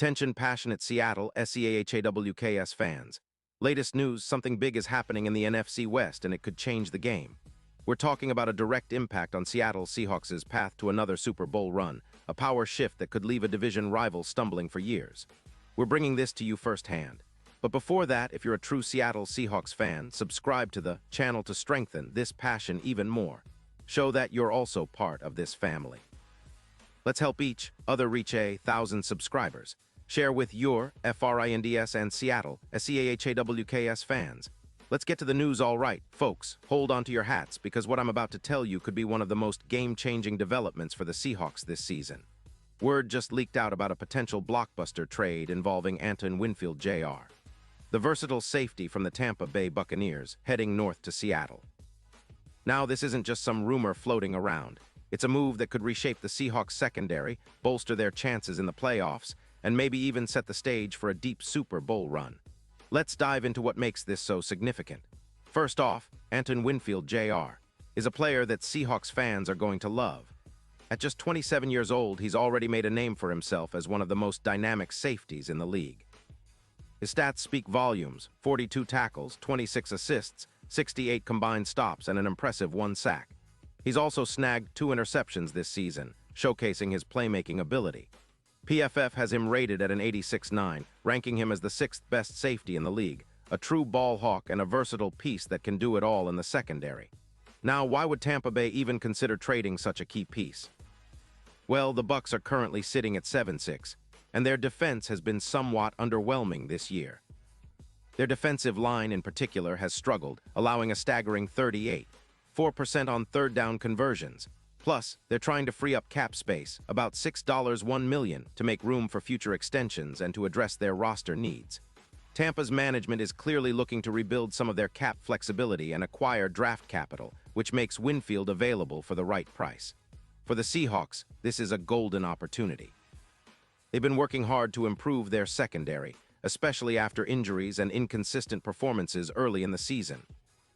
Attention passionate Seattle Seahawks fans. Latest news, something big is happening in the NFC West and it could change the game. We're talking about a direct impact on Seattle Seahawks' path to another Super Bowl run, a power shift that could leave a division rival stumbling for years. We're bringing this to you firsthand. But before that, if you're a true Seattle Seahawks fan, subscribe to the channel to strengthen this passion even more. Show that you're also part of this family. Let's help each other reach 1,000 subscribers. Share with your FRINDS and Seattle SEAHAWKS fans. Let's get to the news all right. Folks, hold on to your hats because what I'm about to tell you could be one of the most game-changing developments for the Seahawks this season. Word just leaked out about a potential blockbuster trade involving Antoine Winfield Jr., the versatile safety from the Tampa Bay Buccaneers, heading north to Seattle. Now, this isn't just some rumor floating around. It's a move that could reshape the Seahawks secondary, bolster their chances in the playoffs, and maybe even set the stage for a deep Super Bowl run. Let's dive into what makes this so significant. First off, Antoine Winfield Jr. is a player that Seahawks fans are going to love. At just 27 years old, he's already made a name for himself as one of the most dynamic safeties in the league. His stats speak volumes: 42 tackles, 26 assists, 68 combined stops, and an impressive 1 sack. He's also snagged 2 interceptions this season, showcasing his playmaking ability. PFF has him rated at an 86.9, ranking him as the 6th best safety in the league, a true ball hawk and a versatile piece that can do it all in the secondary. Now, why would Tampa Bay even consider trading such a key piece? Well, the Bucs are currently sitting at 7-6, and their defense has been somewhat underwhelming this year. Their defensive line in particular has struggled, allowing a staggering 4% on third down conversions. Plus, they're trying to free up cap space, about $1 million, to make room for future extensions and to address their roster needs. Tampa's management is clearly looking to rebuild some of their cap flexibility and acquire draft capital, which makes Winfield available for the right price. For the Seahawks, this is a golden opportunity. They've been working hard to improve their secondary, especially after injuries and inconsistent performances early in the season.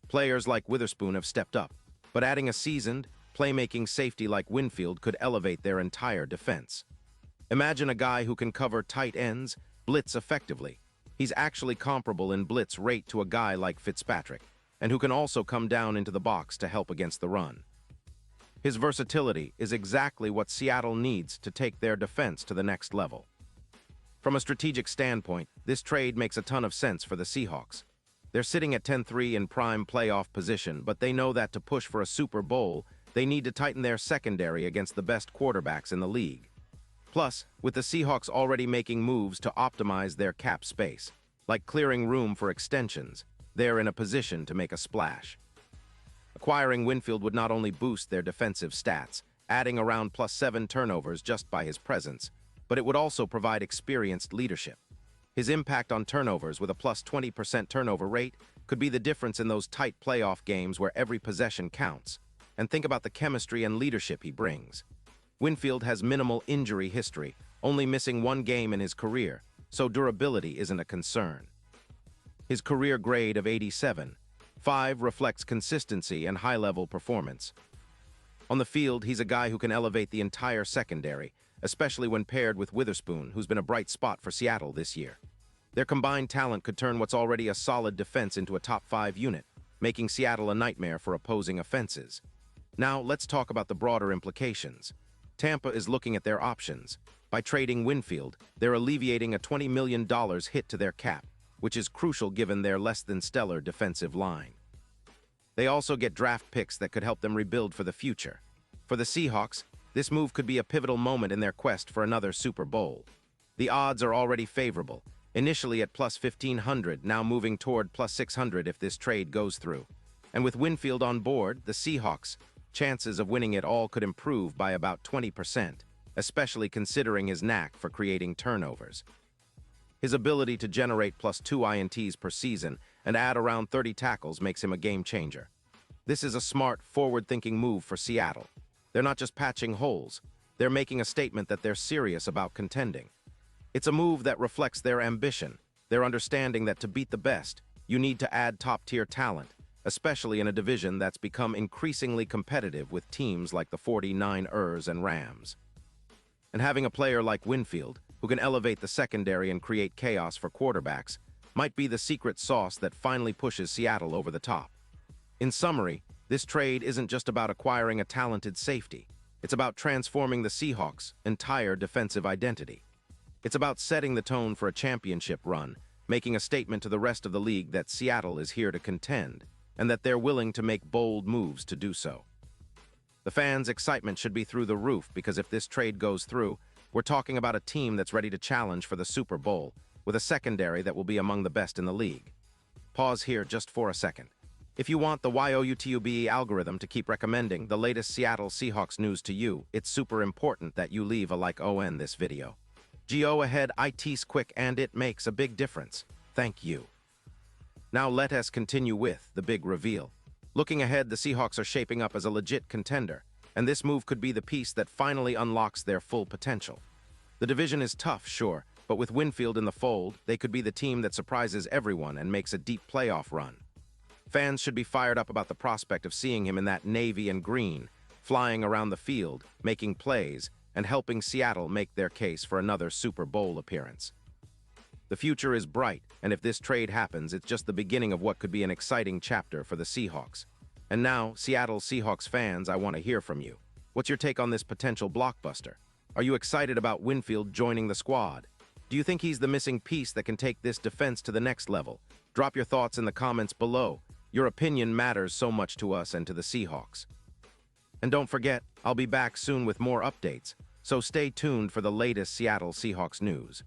Players like Witherspoon have stepped up, but adding a seasoned, playmaking safety like Winfield could elevate their entire defense. Imagine a guy who can cover tight ends, blitz effectively. He's actually comparable in blitz rate to a guy like Fitzpatrick, and who can also come down into the box to help against the run. His versatility is exactly what Seattle needs to take their defense to the next level. From a strategic standpoint, this trade makes a ton of sense for the Seahawks. They're sitting at 10-3 in prime playoff position, but they know that to push for a Super Bowl, they need to tighten their secondary against the best quarterbacks in the league. Plus, with the Seahawks already making moves to optimize their cap space, like clearing room for extensions, they're in a position to make a splash. Acquiring Winfield would not only boost their defensive stats, adding around +7 turnovers just by his presence, but it would also provide experienced leadership. His impact on turnovers with a +20% turnover rate could be the difference in those tight playoff games where every possession counts. And think about the chemistry and leadership he brings. Winfield has minimal injury history, only missing 1 game in his career, so durability isn't a concern. His career grade of 87.5 reflects consistency and high-level performance. On the field, he's a guy who can elevate the entire secondary, especially when paired with Witherspoon, who's been a bright spot for Seattle this year. Their combined talent could turn what's already a solid defense into a top 5 unit, making Seattle a nightmare for opposing offenses. Now, let's talk about the broader implications. Tampa is looking at their options. By trading Winfield, they're alleviating a $20 million hit to their cap, which is crucial given their less-than-stellar defensive line. They also get draft picks that could help them rebuild for the future. For the Seahawks, this move could be a pivotal moment in their quest for another Super Bowl. The odds are already favorable, initially at +1,500, now moving toward +600 if this trade goes through. And with Winfield on board, the Seahawks' chances of winning it all could improve by about 20%, especially considering his knack for creating turnovers. His ability to generate +2 INTs per season and add around 30 tackles makes him a game changer. This is a smart, forward-thinking move for Seattle. They're not just patching holes, they're making a statement that they're serious about contending. It's a move that reflects their ambition, their understanding that to beat the best, you need to add top-tier talent, especially in a division that's become increasingly competitive with teams like the 49ers and Rams. And having a player like Winfield, who can elevate the secondary and create chaos for quarterbacks, might be the secret sauce that finally pushes Seattle over the top. In summary, this trade isn't just about acquiring a talented safety. It's about transforming the Seahawks' entire defensive identity. It's about setting the tone for a championship run, making a statement to the rest of the league that Seattle is here to contend, and that they're willing to make bold moves to do so. The fans' excitement should be through the roof because if this trade goes through, we're talking about a team that's ready to challenge for the Super Bowl, with a secondary that will be among the best in the league. Pause here just for a second. If you want the YouTube algorithm to keep recommending the latest Seattle Seahawks news to you, it's super important that you leave a like on this video. Go ahead, it's quick and it makes a big difference. Thank you. Now let us continue with the big reveal. Looking ahead, the Seahawks are shaping up as a legit contender, and this move could be the piece that finally unlocks their full potential. The division is tough, sure, but with Winfield in the fold, they could be the team that surprises everyone and makes a deep playoff run. Fans should be fired up about the prospect of seeing him in that navy and green, flying around the field, making plays, and helping Seattle make their case for another Super Bowl appearance. The future is bright, and if this trade happens, it's just the beginning of what could be an exciting chapter for the Seahawks. And now, Seattle Seahawks fans, I want to hear from you. What's your take on this potential blockbuster? Are you excited about Winfield joining the squad? Do you think he's the missing piece that can take this defense to the next level? Drop your thoughts in the comments below. Your opinion matters so much to us and to the Seahawks. And don't forget, I'll be back soon with more updates, so stay tuned for the latest Seattle Seahawks news.